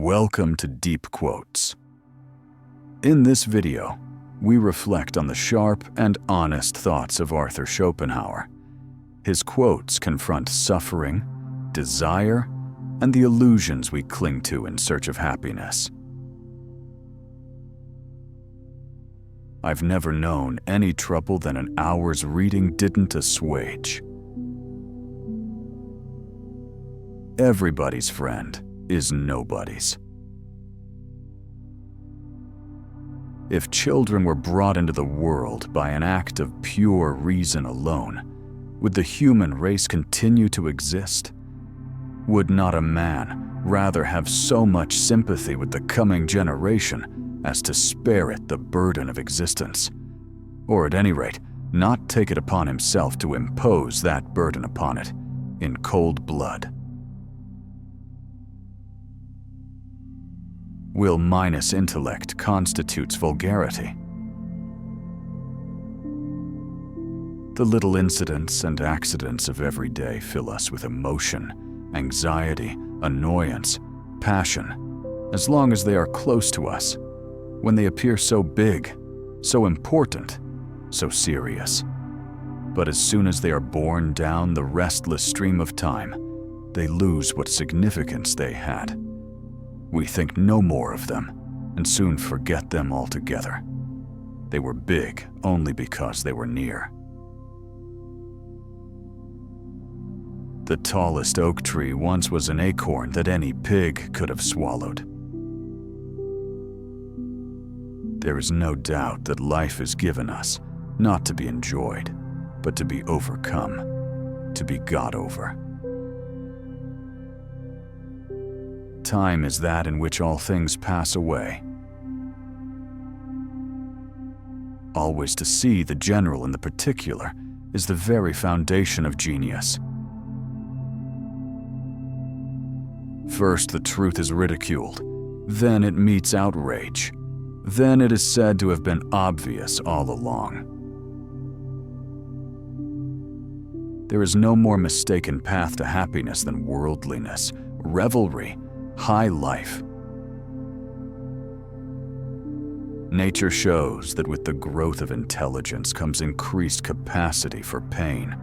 Welcome to Deep Quotes. In this video, we reflect on the sharp and honest thoughts of Arthur Schopenhauer. His quotes confront suffering, desire, and the illusions we cling to in search of happiness. I've never known any trouble that an hour's reading didn't assuage. Everybody's friend is nobody's. If children were brought into the world by an act of pure reason alone, would the human race continue to exist? Would not a man rather have so much sympathy with the coming generation as to spare it the burden of existence? Or at any rate, not take it upon himself to impose that burden upon it in cold blood? Will minus intellect constitutes vulgarity? The little incidents and accidents of every day fill us with emotion, anxiety, annoyance, passion, as long as they are close to us. When they appear so big, so important, so serious. But as soon as they are borne down the restless stream of time, they lose what significance they had. We think no more of them, and soon forget them altogether. They were big only because they were near. The tallest oak tree once was an acorn that any pig could have swallowed. There is no doubt that life is given us, not to be enjoyed, but to be overcome, to be got over. Time is that in which all things pass away. Always to see the general in the particular is the very foundation of genius. First, the truth is ridiculed, then it meets outrage, then it is said to have been obvious all along. There is no more mistaken path to happiness than worldliness, revelry, high life. Nature shows that with the growth of intelligence comes increased capacity for pain,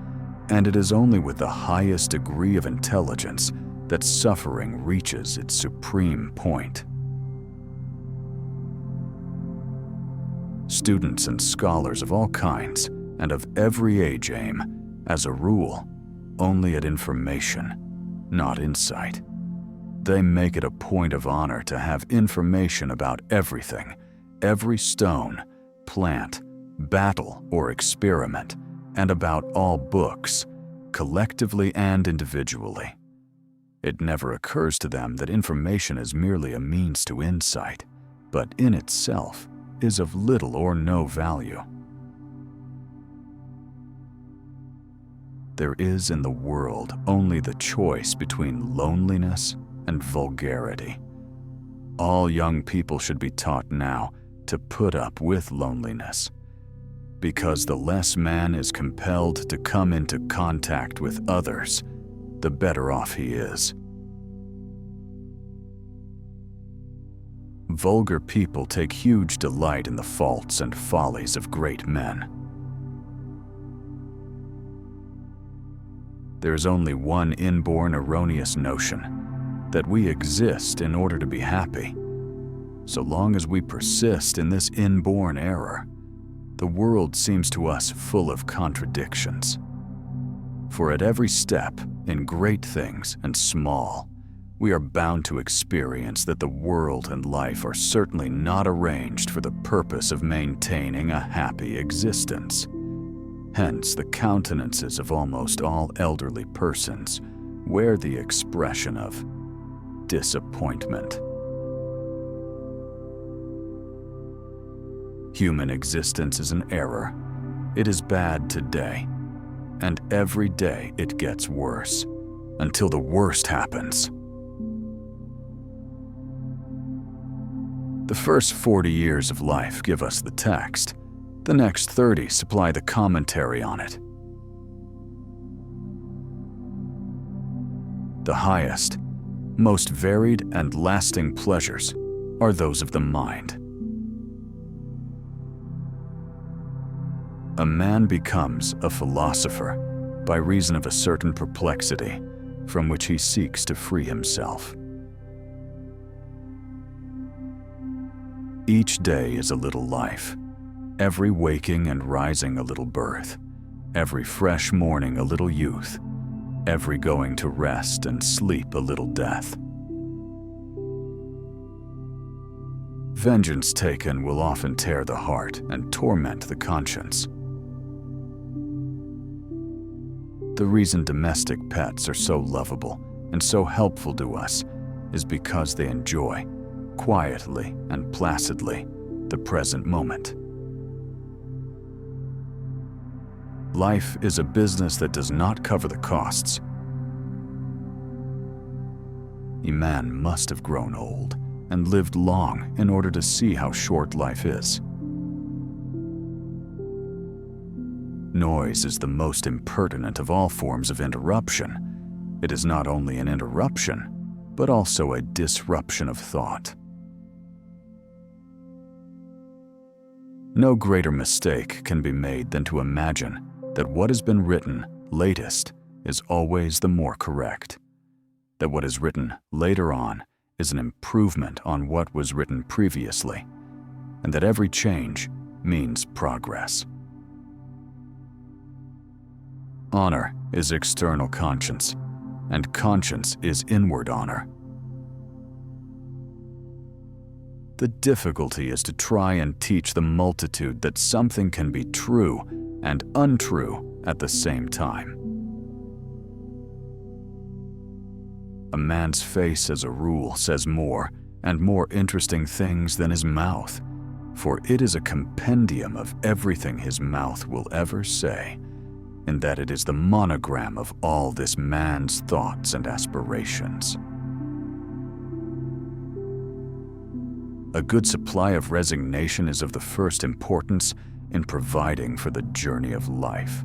and it is only with the highest degree of intelligence that suffering reaches its supreme point. Students and scholars of all kinds and of every age aim, as a rule, only at information, not insight. They make it a point of honor to have information about everything, every stone, plant, battle, or experiment, and about all books, collectively and individually. It never occurs to them that information is merely a means to insight, but in itself is of little or no value. There is in the world only the choice between loneliness and vulgarity. All young people should be taught now to put up with loneliness, because the less man is compelled to come into contact with others, the better off he is. Vulgar people take huge delight in the faults and follies of great men. There is only one inborn erroneous notion: that we exist in order to be happy. So long as we persist in this inborn error, the world seems to us full of contradictions. For at every step, in great things and small, we are bound to experience that the world and life are certainly not arranged for the purpose of maintaining a happy existence. Hence, the countenances of almost all elderly persons wear the expression of disappointment. Human existence is an error. It is bad today, and every day it gets worse, until the worst happens. The first 40 years of life give us the text. The next 30 supply the commentary on it. The highest, most varied and lasting pleasures are those of the mind. A man becomes a philosopher by reason of a certain perplexity from which he seeks to free himself. Each day is a little life, every waking and rising a little birth, every fresh morning a little youth, every going to rest and sleep a little death. Vengeance taken will often tear the heart and torment the conscience. The reason domestic pets are so lovable and so helpful to us is because they enjoy, quietly and placidly, the present moment. Life is a business that does not cover the costs. A man must have grown old and lived long in order to see how short life is. Noise is the most impertinent of all forms of interruption. It is not only an interruption, but also a disruption of thought. No greater mistake can be made than to imagine that what has been written latest is always the more correct, that what is written later on is an improvement on what was written previously, and that every change means progress. Honor is external conscience, and conscience is inward honor. The difficulty is to try and teach the multitude that something can be true and untrue at the same time. A man's face, as a rule, says more and more interesting things than his mouth, for it is a compendium of everything his mouth will ever say, in that it is the monogram of all this man's thoughts and aspirations. A good supply of resignation is of the first importance in providing for the journey of life.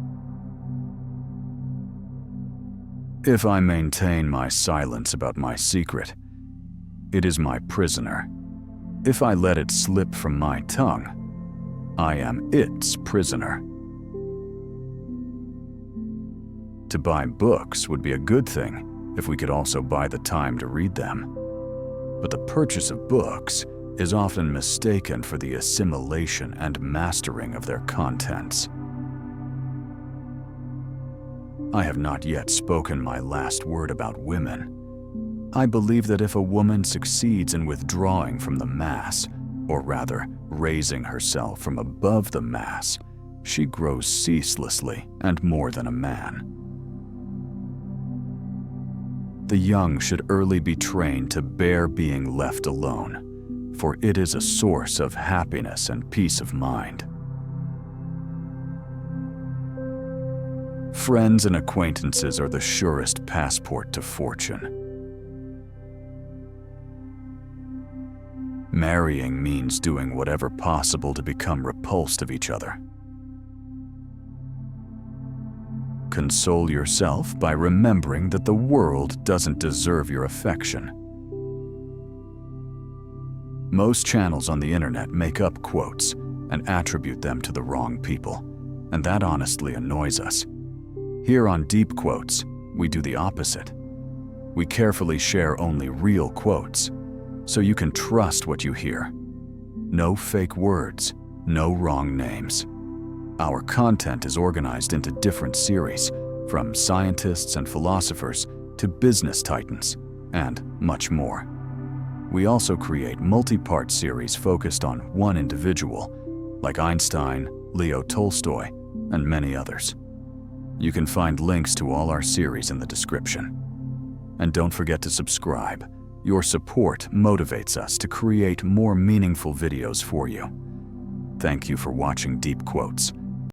If I maintain my silence about my secret, it is my prisoner. If I let it slip from my tongue, I am its prisoner. To buy books would be a good thing if we could also buy the time to read them. But the purchase of books is often mistaken for the assimilation and mastering of their contents. I have not yet spoken my last word about women. I believe that if a woman succeeds in withdrawing from the mass, or rather raising herself from above the mass, she grows ceaselessly and more than a man. The young should early be trained to bear being left alone, for it is a source of happiness and peace of mind. Friends and acquaintances are the surest passport to fortune. Marrying means doing whatever possible to become repulsed of each other. Console yourself by remembering that the world doesn't deserve your affection. Most channels on the internet make up quotes and attribute them to the wrong people, and that honestly annoys us. Here on Deep Quotes, we do the opposite. We carefully share only real quotes, so you can trust what you hear. No fake words, no wrong names. Our content is organized into different series, from scientists and philosophers to business titans, and much more. We also create multi-part series focused on one individual, like Einstein, Leo Tolstoy, and many others. You can find links to all our series in the description. And don't forget to subscribe. Your support motivates us to create more meaningful videos for you. Thank you for watching Deep Quotes.